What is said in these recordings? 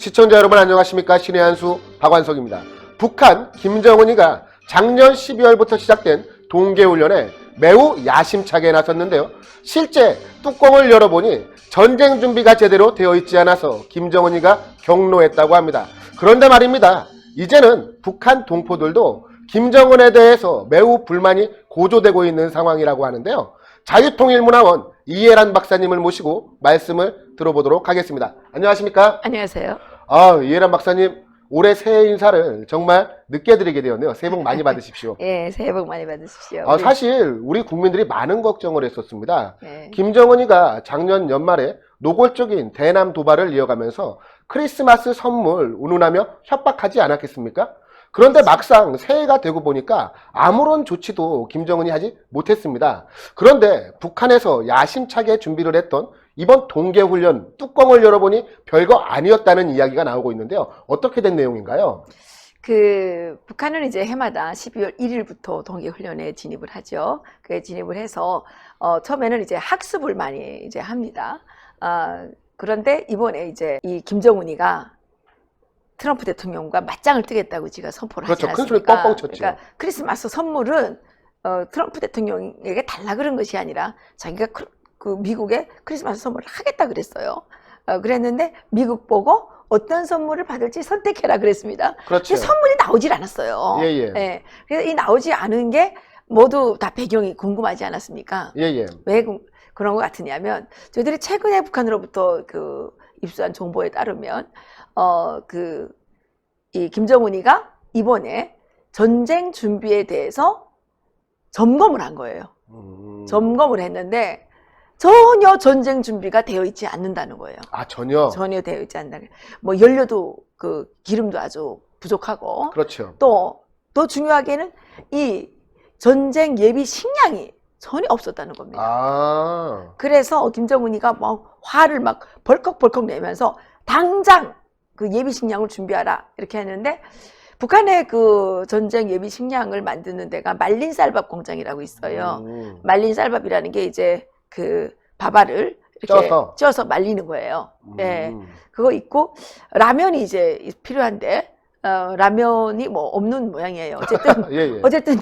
시청자 여러분 안녕하십니까? 신의 한수 박완석입니다. 북한 김정은이가 작년 12월부터 시작된 동계훈련에 매우 야심차게 나섰는데요. 실제 뚜껑을 열어보니 전쟁 준비가 제대로 되어 있지 않아서 김정은이가 경로했다고 합니다. 그런데 말입니다. 이제는 북한 동포들도 김정은에 대해서 매우 불만이 고조되고 있는 상황이라고 하는데요. 자유통일문화원 이해란 박사님을 모시고 말씀을 들어보도록 하겠습니다. 안녕하십니까? 안녕하세요. 이해란 박사님, 올해 새해 인사를 정말 늦게 드리게 되었네요. 새해 복 많이 받으십시오. 예, 새해 복 많이 받으십시오. 사실 우리 국민들이 많은 걱정을 했었습니다. 네. 김정은이가 작년 연말에 노골적인 대남 도발을 이어가면서 크리스마스 선물 운운하며 협박하지 않았겠습니까? 그런데 막상 새해가 되고 보니까 아무런 조치도 김정은이 하지 못했습니다. 그런데 북한에서 야심차게 준비를 했던 이번 동계훈련 뚜껑을 열어보니 별거 아니었다는 이야기가 나오고 있는데요. 어떻게 된 내용인가요? 북한은 이제 해마다 12월 1일부터 동계훈련에 진입을 하죠. 그에 진입을 해서 처음에는 이제 학습을 많이 이제 합니다. 그런데 이번에 이제 이 김정은이가 트럼프 대통령과 맞짱을 뜨겠다고 지가 선포를 하지 않았습니까? 큰 소리 뻥뻥 쳤죠. 그러니까 크리스마스 선물은 트럼프 대통령에게 달라 그런 것이 아니라 자기가 그 미국에 크리스마스 선물을 하겠다 그랬어요. 그랬는데 미국 보고 어떤 선물을 받을지 선택해라 그랬습니다. 그렇죠. 선물이 나오질 않았어요. 예. 그래서 이 나오지 않은 게 모두 다 배경이 궁금하지 않았습니까? 예. 왜 그런 것 같으냐면 저희들이 최근에 북한으로부터 입수한 정보에 따르면 이 김정은이가 이번에 전쟁 준비에 대해서 점검을 한 거예요. 점검을 했는데 전혀 전쟁 준비가 되어 있지 않는다는 거예요. 전혀? 전혀 되어 있지 않는다는 거예요. 뭐 연료도 기름도 아주 부족하고. 그렇죠. 또 더 중요하게는 이 전쟁 예비 식량이 전혀 없었다는 겁니다. 그래서 김정은이가 막 화를 막 벌컥벌컥 내면서 당장 그 예비 식량을 준비하라 이렇게 했는데 북한의 그 전쟁 예비 식량을 만드는 데가 말린 쌀밥 공장이라고 있어요. 말린 쌀밥이라는 게 이제 밥알을 이렇게 쪄서 말리는 거예요. 네, 그거 있고 라면이 이제 필요한데 라면이 뭐 없는 모양이에요. 어쨌든 예. 어쨌든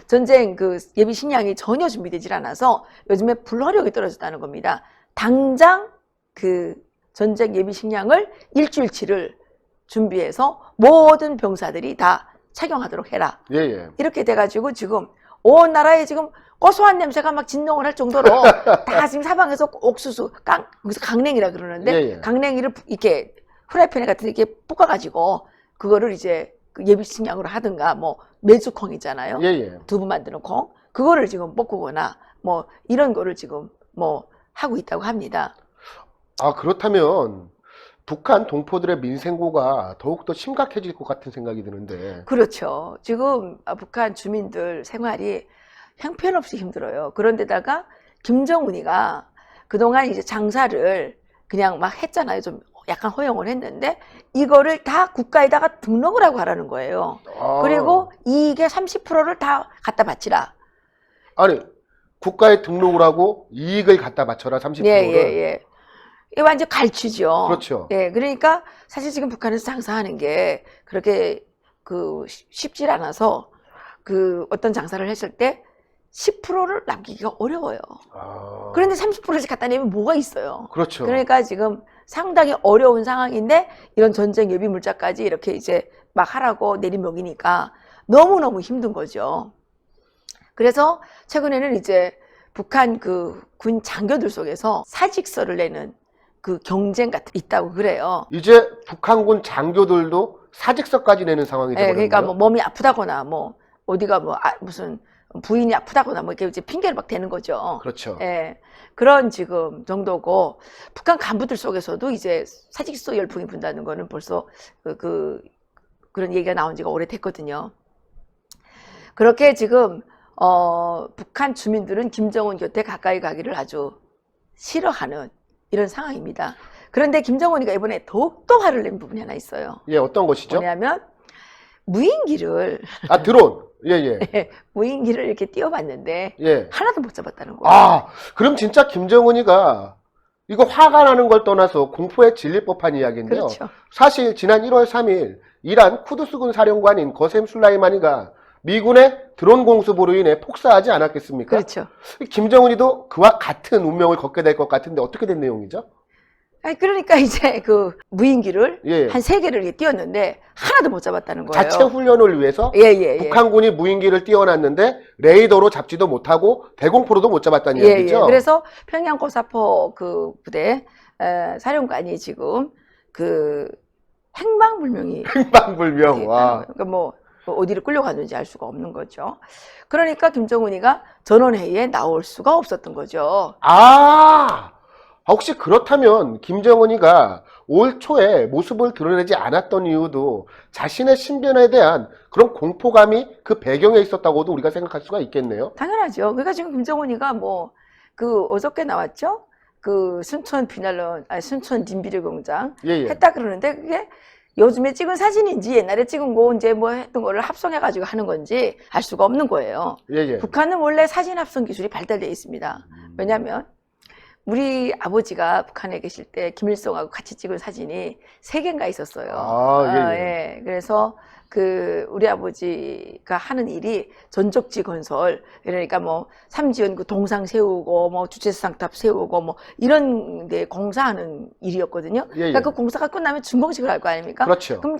전쟁 예비 식량이 전혀 준비되질 않아서 요즘에 불화력이 떨어졌다는 겁니다. 당장 전쟁 예비 식량을 일주일치를 준비해서 모든 병사들이 다 착용하도록 해라. 예. 이렇게 돼가지고 지금 온 나라에 지금 고소한 냄새가 막 진동을 할 정도로 다 지금 사방에서 옥수수, 거기서 강냉이라 그러는데 예. 강냉이를 이렇게 프라이팬에 같은 데 이렇게 볶아가지고 그거를 이제 예비 식량으로 하든가 뭐 메주콩 있잖아요. 예. 두부 만드는 콩. 그거를 지금 볶거나 뭐 이런 거를 지금 뭐 하고 있다고 합니다. 그렇다면 북한 동포들의 민생고가 더욱더 심각해질 것 같은 생각이 드는데. 그렇죠. 지금 북한 주민들 생활이 형편없이 힘들어요. 그런데다가 김정은이가 그동안 이제 장사를 그냥 막 했잖아요. 좀 약간 허용을 했는데 이거를 다 국가에다가 등록을 하고 하라는 거예요. 그리고 이익의 30%를 다 갖다 바치라. 아니, 국가에 등록을 하고 이익을 갖다 바쳐라, 30%를. 예. 이게 완전 갈취죠. 그렇죠. 예, 그러니까 사실 지금 북한에서 장사하는 게 그렇게 쉽질 않아서 어떤 장사를 했을 때 10%를 남기기가 어려워요. 그런데 30%씩 갖다 내면 뭐가 있어요. 그렇죠. 그러니까 지금 상당히 어려운 상황인데 이런 전쟁 예비 물자까지 이렇게 이제 막 하라고 내리먹이니까 너무너무 힘든 거죠. 그래서 최근에는 이제 북한 군 장교들 속에서 사직서를 내는 경쟁 같은 게 있다고 그래요. 이제 북한군 장교들도 사직서까지 내는 상황이 되버렸네요. 그러니까 뭐 몸이 아프다거나 뭐 어디가 무슨 부인이 아프다거나 뭐 이렇게 이제 핑계를 막 대는 거죠. 그렇죠. 예, 그런 지금 정도고 북한 간부들 속에서도 이제 사직서 열풍이 분다는 거는 벌써 그런 얘기가 나온 지가 오래됐거든요. 그렇게 지금 북한 주민들은 김정은 곁에 가까이 가기를 아주 싫어하는 이런 상황입니다. 그런데 김정은이가 이번에 더욱더 화를 낸 부분이 하나 있어요. 예, 어떤 것이죠? 뭐냐면 무인기를 드론. 예. 무인기를 이렇게 띄워봤는데 예. 하나도 못 잡았다는 거예요. 그럼 진짜 김정은이가 이거 화가 나는 걸 떠나서 공포에 질릴 법한 이야기인데요. 그렇죠. 사실 지난 1월 3일 이란 쿠드스군 사령관인 거셈 술라이마니가 미군의 드론 공습으로 인해 폭사하지 않았겠습니까? 그렇죠. 김정은이도 그와 같은 운명을 걷게 될 것 같은데 어떻게 된 내용이죠? 아니, 그러니까 이제 그 무인기를 예. 한 3개를 이렇게 띄웠는데 하나도 못 잡았다는 거예요. 자체 훈련을 위해서 예. 북한군이 무인기를 띄워놨는데 레이더로 잡지도 못하고 대공포로도 못 잡았다는 이야기죠. 그래서 평양 고사포 그 부대 사령관이 지금 그 행방불명이 행방불명. 와. 그러니까 뭐 어디를 끌려갔는지 알 수가 없는 거죠. 그러니까 김정은이가 전원회의에 나올 수가 없었던 거죠. 혹시 그렇다면 김정은이가 올 초에 모습을 드러내지 않았던 이유도 자신의 신변에 대한 그런 공포감이 그 배경에 있었다고도 우리가 생각할 수가 있겠네요. 당연하죠. 그러니까 지금 김정은이가 뭐 그 어저께 나왔죠? 그 순천 순천 딘비르 공장 했다 그러는데 그게 요즘에 찍은 사진인지 옛날에 찍은 거 이제 뭐 했던 거를 합성해가지고 하는 건지 알 수가 없는 거예요. 북한은 원래 사진 합성 기술이 발달되어 있습니다. 왜냐하면 우리 아버지가 북한에 계실 때 김일성하고 같이 찍은 사진이 3개인가 있었어요. 그래서 그 우리 아버지가 하는 일이 전적지 건설, 그러니까 뭐 삼지연구 동상 세우고 뭐 주체상탑 세우고 뭐 이런 데 공사하는 일이었거든요. 그러니까 그 공사가 끝나면 준공식을 할 거 아닙니까? 그렇죠. 그럼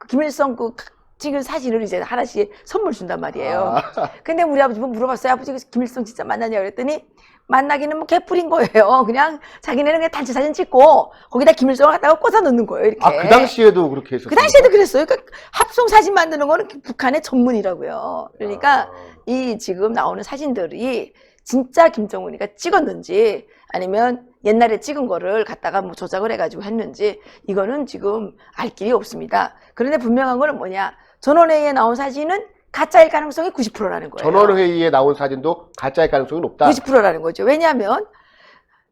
김일성 그 찍은 사진을 이제 하나씩 선물 준단 말이에요. 근데 우리 아버지 물어봤어요. 아버지 김일성 진짜 만나냐 그랬더니 만나기는 뭐 개뿔인 거예요. 그냥 자기네는 그냥 단체 사진 찍고 거기다 김일성을 갖다가 꽂아 넣는 거예요. 이렇게. 그 당시에도 그렇게 했었어요? 그 당시에도 그랬어요. 그러니까 합성 사진 만드는 거는 북한의 전문이라고요. 그러니까 이 지금 나오는 사진들이 진짜 김정은이가 찍었는지 아니면 옛날에 찍은 거를 갖다가 뭐 조작을 해가지고 했는지 이거는 지금 알 길이 없습니다. 그런데 분명한 거는 뭐냐? 전원회의에 나온 사진은 가짜일 가능성이 90%라는 거예요. 전원회의에 나온 사진도 가짜일 가능성이 높다? 90%라는 거죠. 왜냐하면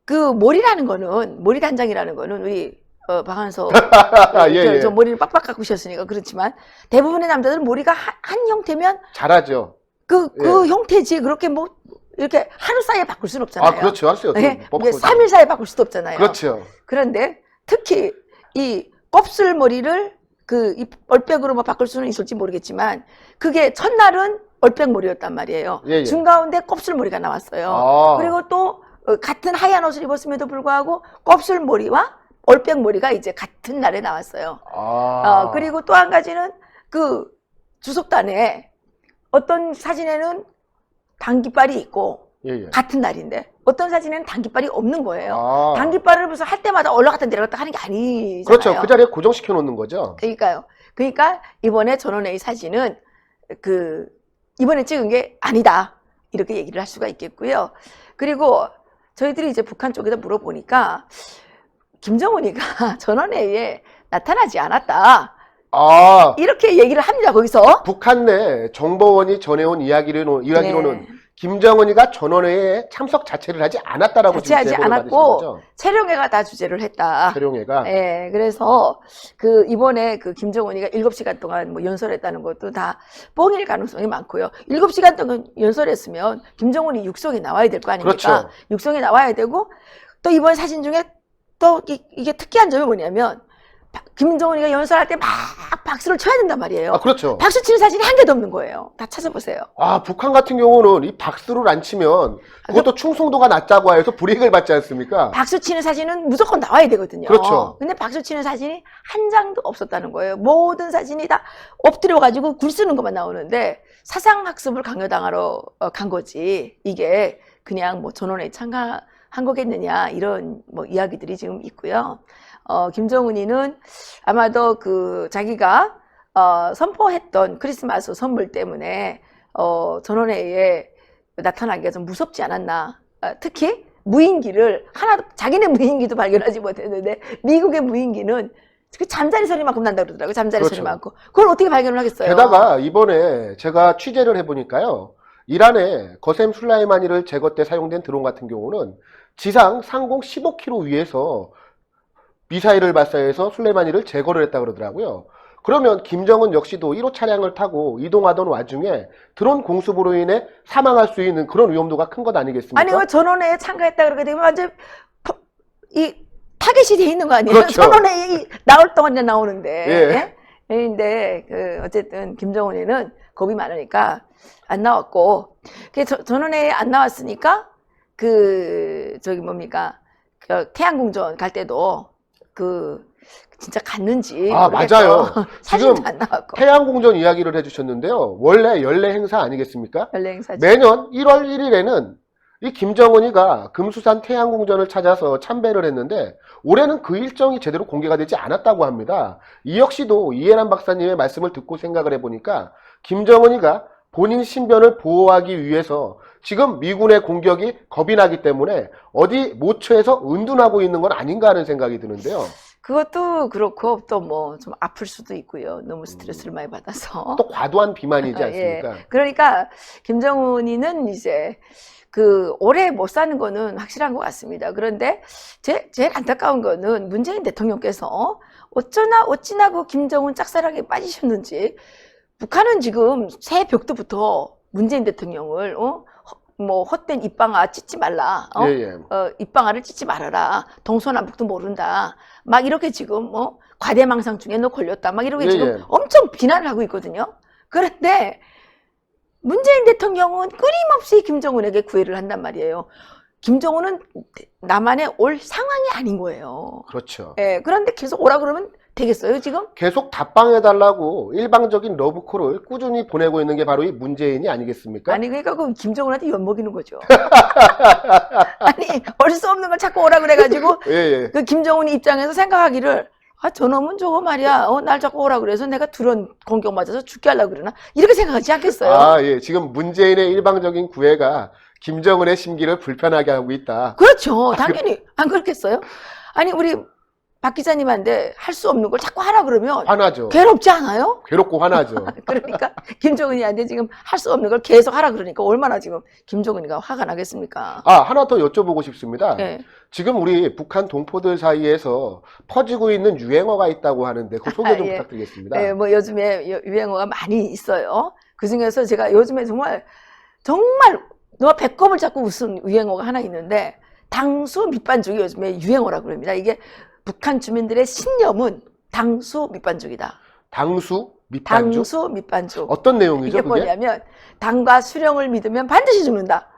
그 모리 단장이라는 거는 우리 박한서 저 머리를 빡빡 깎으셨으니까 그렇지만 대부분의 남자들은 머리가 한 형태면 잘하죠. 그 형태지 그렇게 뭐 이렇게 하루 사이에 바꿀 수는 없잖아요. 그렇죠. 하세요. 3일 사이에 바꿀 수도 없잖아요. 그렇죠. 그런데 특히 이 곱슬머리를 이 얼백으로 뭐 바꿀 수는 있을지 모르겠지만 그게 첫날은 얼백머리였단 말이에요. 중가운데 곱슬머리가 나왔어요. 그리고 또 같은 하얀 옷을 입었음에도 불구하고 곱슬머리와 얼백머리가 이제 같은 날에 나왔어요. 그리고 또 한 가지는 그 주석단에 어떤 사진에는 단깃발이 있고 같은 날인데 어떤 사진에는 단깃발이 없는 거예요. 단깃발을 무슨 할 때마다 올라갔다 내려갔다 하는 게 아니잖아요. 그렇죠. 그 자리에 고정시켜 놓는 거죠. 그러니까요. 그러니까 이번에 전원회의 사진은 이번에 찍은 게 아니다. 이렇게 얘기를 할 수가 있겠고요. 그리고 저희들이 이제 북한 쪽에다 물어보니까 김정은이가 전원회의에 나타나지 않았다. 이렇게 얘기를 합니다. 거기서. 북한 내 정보원이 전해온 이야기로는 김정은이가 전원회의에 참석 자체를 하지 않았다라고 자체하지 않았고 체령회가 다 주재를 했다. 체령회가. 그래서 이번에 김정은이가 7시간 동안 뭐 연설했다는 것도 다 뻥일 가능성이 많고요. 7시간 동안 연설했으면 김정은이 육성에 나와야 될 거 아닙니까? 그렇죠. 육성에 나와야 되고 또 이번 사진 중에 또 이게 특이한 점이 뭐냐면 김정은이가 연설할 때 막 박수를 쳐야 된단 말이에요. 그렇죠. 박수 치는 사진이 한 개도 없는 거예요. 다 찾아보세요. 북한 같은 경우는 이 박수를 안 치면 그것도 충성도가 낮다고 해서 불이익을 받지 않습니까? 박수 치는 사진은 무조건 나와야 되거든요. 그렇죠. 근데 박수 치는 사진이 한 장도 없었다는 거예요. 모든 사진이 다 엎드려가지고 글 쓰는 것만 나오는데 사상학습을 강요당하러 간 거지. 이게 그냥 뭐 전원회의 참가한 거겠느냐 이런 뭐 이야기들이 지금 있고요. 김정은이는 아마도 자기가 선포했던 크리스마스 선물 때문에 전원회의에 나타나기가 좀 무섭지 않았나. 특히 무인기를 자기네 무인기도 발견하지 못했는데 미국의 무인기는 잠자리 소리만큼 난다 그러더라고요. 잠자리 소리만큼. 그걸 어떻게 발견을 하겠어요? 게다가 이번에 제가 취재를 해보니까요. 이란의 거셈 술라이마니를 제거 때 사용된 드론 같은 경우는 지상 상공 15km 위에서 미사일을 발사해서 술레이마니를 제거를 했다 그러더라고요. 그러면 김정은 역시도 1호 차량을 타고 이동하던 와중에 드론 공습으로 인해 사망할 수 있는 그런 위험도가 큰 것 아니겠습니까? 아니, 전원회의에 참가했다 그러게 되면 완전 이 타겟이 돼 있는 거 아니에요? 그렇죠. 선언회 나올 동안에 나오는데. 예. 근데 어쨌든 김정은이는 겁이 많으니까 안 나왔고, 전원회에 안 나왔으니까 저기 뭡니까, 태양궁전 갈 때도 진짜 갔는지 아, 모르겠어. 맞아요. 사진도 지금 안 나왔고. 태양궁전 이야기를 해주셨는데요. 원래 연례 행사 아니겠습니까? 연례 행사지. 매년 1월 1일에는 이 김정은이가 금수산 태양궁전을 찾아서 참배를 했는데 올해는 그 일정이 제대로 공개가 되지 않았다고 합니다. 이 역시도 이해란 박사님의 말씀을 듣고 생각을 해보니까 김정은이가 본인 신변을 보호하기 위해서 지금 미군의 공격이 겁이 나기 때문에 어디 모처에서 은둔하고 있는 건 아닌가 하는 생각이 드는데요. 그것도 그렇고 또 뭐 좀 아플 수도 있고요. 너무 스트레스를 많이 받아서. 또 과도한 비만이지 예. 않습니까? 그러니까 김정은이는 이제 오래 못 사는 거는 확실한 것 같습니다. 그런데 제일 안타까운 거는 문재인 대통령께서 어찌나 그 김정은 짝사랑에 빠지셨는지 북한은 지금 새해 벽두부터 문재인 대통령을 뭐 헛된 입방아 찢지 말라. 예. 입방아를 찢지 말아라. 동서남북도 모른다. 막 이렇게 지금 과대망상 중에 너 걸렸다. 막 이렇게 지금 엄청 비난을 하고 있거든요. 그런데 문재인 대통령은 끊임없이 김정은에게 구애를 한단 말이에요. 김정은은 남한에 올 상황이 아닌 거예요. 그렇죠. 예, 그런데 계속 오라 그러면 되겠어요, 지금? 계속 답방해달라고 일방적인 러브콜을 꾸준히 보내고 있는 게 바로 이 문재인이 아니겠습니까? 아니, 그러니까 그 김정은한테 엿먹이는 거죠. 아니, 올 수 없는 걸 자꾸 오라 그래가지고, 예. 그 김정은 입장에서 생각하기를, 저놈은 저거 말이야, 날 자꾸 오라 그래서 내가 드론 공격 맞아서 죽게 하려고 그러나? 이렇게 생각하지 않겠어요? 아, 예. 지금 문재인의 일방적인 구애가 김정은의 심기를 불편하게 하고 있다. 그렇죠. 당연히. 안 그렇겠어요? 아니, 우리 박 기자님한테 할 수 없는 걸 자꾸 하라 그러면 화나죠. 괴롭지 않아요? 괴롭고 화나죠. 그러니까 김정은이한테 지금 할 수 없는 걸 계속 하라 그러니까 얼마나 지금 김정은이가 화가 나겠습니까? 아, 하나 더 여쭤보고 싶습니다. 네. 지금 우리 북한 동포들 사이에서 퍼지고 있는 유행어가 있다고 하는데 그 소개 좀 예. 부탁드리겠습니다. 네, 뭐 요즘에 유행어가 많이 있어요. 그 중에서 제가 요즘에 정말 너 배꼽을 잡고 웃은 유행어가 하나 있는데 당수 밑반죽이 요즘에 유행어라고 그럽니다. 이게 북한 주민들의 신념은 당수 밑반죽이다. 당수 밑반죽? 당수 밑반죽. 어떤 내용이죠, 이게 그게? 뭐냐면 당과 수령을 믿으면 반드시 죽는다.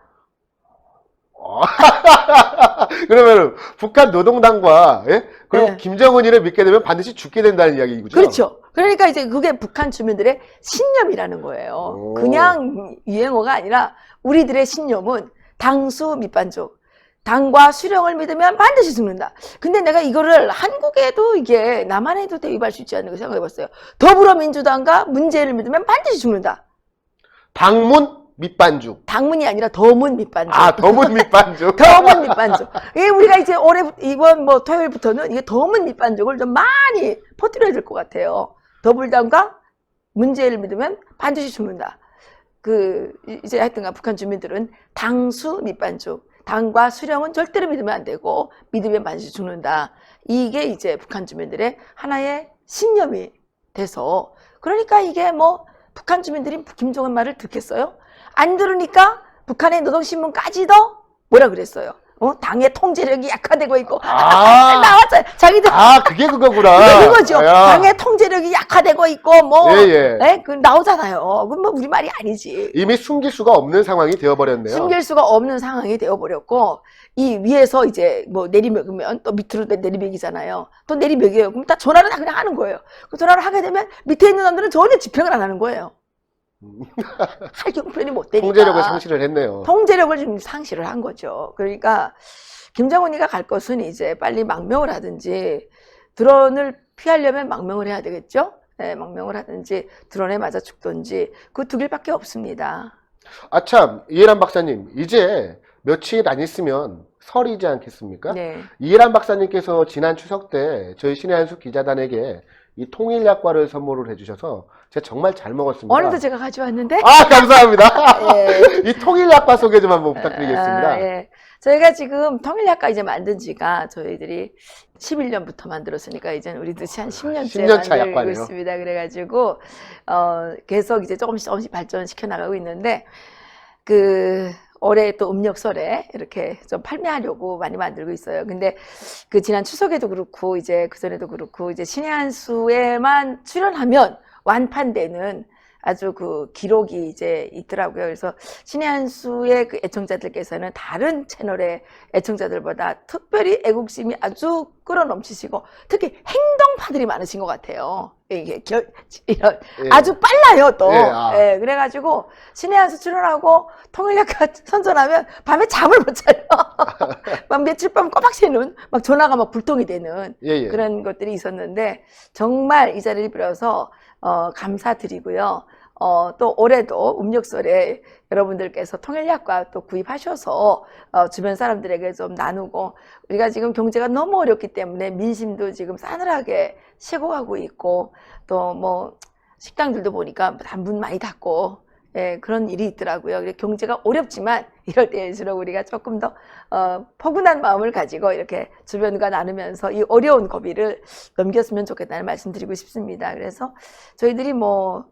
그러면 북한 노동당과 그리고 네. 김정은이를 믿게 되면 반드시 죽게 된다는 이야기죠. 그렇죠. 그러니까 이제 그게 북한 주민들의 신념이라는 거예요. 오. 그냥 유행어가 아니라 우리들의 신념은 당수 밑반죽. 당과 수령을 믿으면 반드시 죽는다. 근데 내가 이거를 한국에도 이게 남한에도 대입할 수 있지 않는 거 생각해봤어요. 더불어민주당과 문재인을 믿으면 반드시 죽는다. 당문 밑반죽. 당문이 아니라 더문 밑반죽. 아, 더문 밑반죽. 더문 밑반죽. 이게 우리가 이제 이번 토요일부터는 이게 더문 밑반죽을 좀 많이 퍼뜨려야 될 것 같아요. 더불당과 문재인을 믿으면 반드시 죽는다. 이제 하여튼간 북한 주민들은 당수 밑반죽. 당과 수령은 절대로 믿으면 안 되고 믿으면 반드시 죽는다. 이게 이제 북한 주민들의 하나의 신념이 돼서 그러니까 이게 북한 주민들이 김정은 말을 듣겠어요? 안 들으니까 북한의 노동신문까지도 뭐라 그랬어요? 당의 통제력이 약화되고 있고 나왔어요. 자기들 그게 그거구나. 그거죠. 당의 통제력이 약화되고 있고 그 나오잖아요. 그건 우리 말이 아니지. 이미 숨길 수가 없는 상황이 되어버렸네요. 숨길 수가 없는 상황이 되어버렸고 이 위에서 이제 내리먹으면 또 밑으로 내리먹이잖아요. 또 내리먹여요. 그럼 다 전화를 다 그냥 하는 거예요. 그 전화를 하게 되면 밑에 있는 사람들은 전혀 집행을 안 하는 거예요. 형편이 못 되니까. 통제력을 상실을 했네요. 통제력을 좀 상실을 한 거죠. 그러니까 김정은이가 갈 것은 이제 빨리 망명을 하든지 드론을 피하려면 망명을 해야 되겠죠. 네, 망명을 하든지 드론에 맞아 죽든지 그 두 길밖에 없습니다. 참, 이해란 박사님, 이제 며칠 안 있으면 설이지 않겠습니까? 네. 이해란 박사님께서 지난 추석 때 저희 신의 한수 기자단에게 이 통일약과를 선물을 해주셔서 제가 정말 잘 먹었습니다. 오늘도 제가 가져왔는데. 감사합니다. 예. 이 통일약과 소개 좀 한번 부탁드리겠습니다. 예. 저희가 지금 통일약과 이제 만든 지가 저희들이 11년부터 만들었으니까 이제 우리도 한 10년째 10년 차 만들고 약과네요. 있습니다. 그래가지고 계속 이제 조금씩 발전시켜 나가고 있는데 올해 또 음력설에 이렇게 좀 판매하려고 많이 만들고 있어요. 근데 그 지난 추석에도 그렇고 이제 그전에도 그렇고 이제 신의 한 수에만 출연하면 완판되는 아주 그 기록이 이제 있더라고요. 그래서 신의 한 수의 그 애청자들께서는 다른 채널의 애청자들보다 특별히 애국심이 아주 끌어넘치시고 특히 행동파들이 많으신 것 같아요. 이게 이런 예. 아주 빨라요 또. 예, 예, 그래가지고 신의 한 수 출연하고 통일약과 선전하면 밤에 잠을 못 자요. 막 며칠 밤 꼬박 새는 막 전화가 막 불통이 되는 예. 그런 것들이 있었는데 정말 이 자리를 빌어서 감사드리고요. 또 올해도 음력설에 여러분들께서 통일약과 또 구입하셔서 주변 사람들에게 좀 나누고 우리가 지금 경제가 너무 어렵기 때문에 민심도 지금 싸늘하게 식어가고 있고 또 뭐 식당들도 보니까 문 많이 닫고 예, 그런 일이 있더라고요. 경제가 어렵지만 이럴 때일수록 우리가 조금 더 포근한 마음을 가지고 이렇게 주변과 나누면서 이 어려운 고비를 넘겼으면 좋겠다는 말씀드리고 싶습니다. 그래서 저희들이 뭐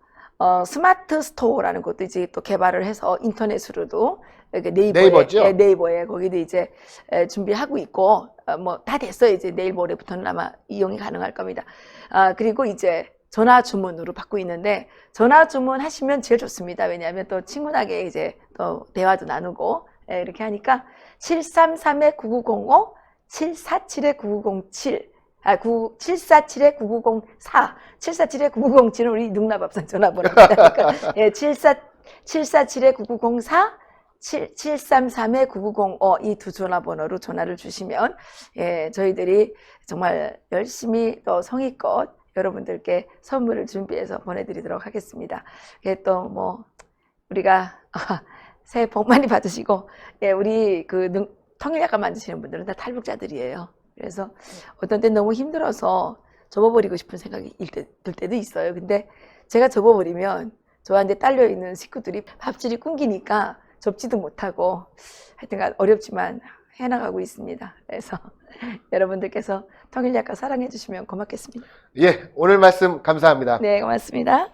스마트 스토어라는 것도 이제 또 개발을 해서 인터넷으로도 이렇게 네이버죠? 예, 네이버에 거기도 이제 준비하고 있고 뭐 다 됐어요. 이제 내일 모레부터는 아마 이용이 가능할 겁니다. 그리고 이제 전화 주문으로 받고 있는데 전화 주문하시면 제일 좋습니다. 왜냐하면 또 친구나게 이제 또 대화도 나누고 이렇게 하니까 733-9905 747-9907 747-9904 747-9907은 우리 능라밥상 전화번호입니다. 그러니까 예, 747-9904 733-9905 이 두 전화번호로 전화를 주시면 예, 저희들이 정말 열심히 또 성의껏 여러분들께 선물을 준비해서 보내드리도록 하겠습니다. 예, 또 뭐 우리가 새해 복 많이 받으시고 예, 우리 그 통일약관 만드시는 분들은 다 탈북자들이에요. 그래서 어떤 때 너무 힘들어서 접어버리고 싶은 생각이 들 때도 있어요. 근데 제가 접어버리면 저한테 딸려있는 식구들이 밥줄이 끊기니까 접지도 못하고 하여튼간 어렵지만 해나가고 있습니다. 그래서 여러분들께서 통일약관 사랑해 주시면 고맙겠습니다. 예, 오늘 말씀 감사합니다. 네, 고맙습니다.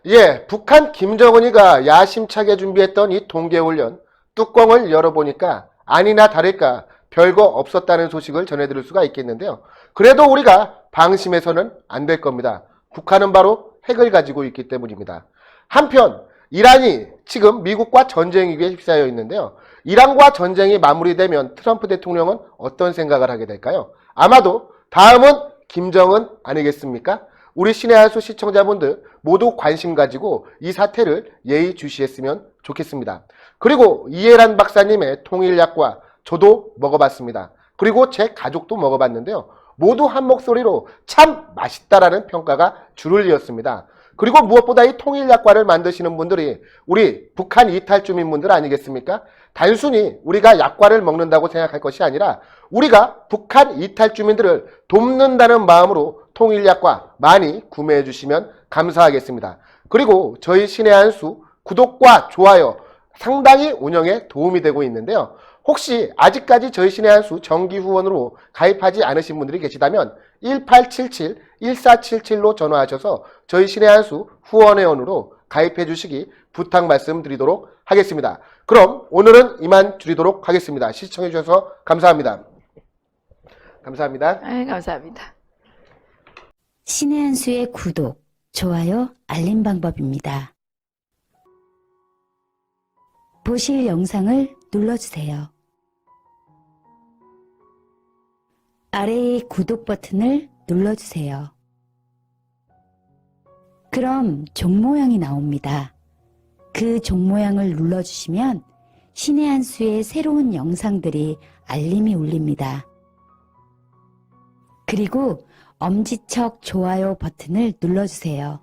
예, 북한 김정은이가 야심차게 준비했던 이 동계훈련 뚜껑을 열어보니까 아니나 다를까 별거 없었다는 소식을 전해드릴 수가 있겠는데요. 그래도 우리가 방심해서는 안 될 겁니다. 북한은 바로 핵을 가지고 있기 때문입니다. 한편 이란이 지금 미국과 전쟁 위기에 휩싸여 있는데요. 이란과 전쟁이 마무리되면 트럼프 대통령은 어떤 생각을 하게 될까요? 아마도 다음은 김정은 아니겠습니까? 우리 신의 한 수 시청자분들 모두 관심 가지고 이 사태를 예의주시했으면 좋겠습니다. 그리고 이해란 박사님의 통일약과 저도 먹어봤습니다. 그리고 제 가족도 먹어봤는데요. 모두 한 목소리로 참 맛있다라는 평가가 줄을 이었습니다. 그리고 무엇보다 이 통일약과를 만드시는 분들이 우리 북한 이탈 주민분들 아니겠습니까? 단순히 우리가 약과를 먹는다고 생각할 것이 아니라 우리가 북한 이탈 주민들을 돕는다는 마음으로 통일약과 많이 구매해 주시면 감사하겠습니다. 그리고 저희 신의 한 수 구독과 좋아요 상당히 운영에 도움이 되고 있는데요. 혹시 아직까지 저희 신의 한 수 정기 후원으로 가입하지 않으신 분들이 계시다면 1877-1477로 전화하셔서 저희 신의 한 수 후원회원으로 가입해 주시기 부탁 말씀드리도록 하겠습니다. 그럼 오늘은 이만 줄이도록 하겠습니다. 시청해 주셔서 감사합니다. 감사합니다. 감사합니다. 신의 한 수의 구독, 좋아요, 알림 방법입니다. 보실 영상을 눌러주세요. 아래의 구독 버튼을 눌러주세요. 그럼 종 모양이 나옵니다. 그 종 모양을 눌러주시면 신의 한 수의 새로운 영상들이 알림이 울립니다. 그리고 엄지척 좋아요 버튼을 눌러주세요.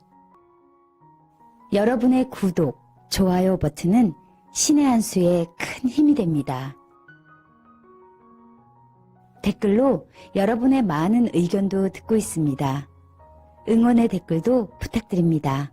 여러분의 구독, 좋아요 버튼은 신의 한 수에 큰 힘이 됩니다. 댓글로 여러분의 많은 의견도 듣고 있습니다. 응원의 댓글도 부탁드립니다.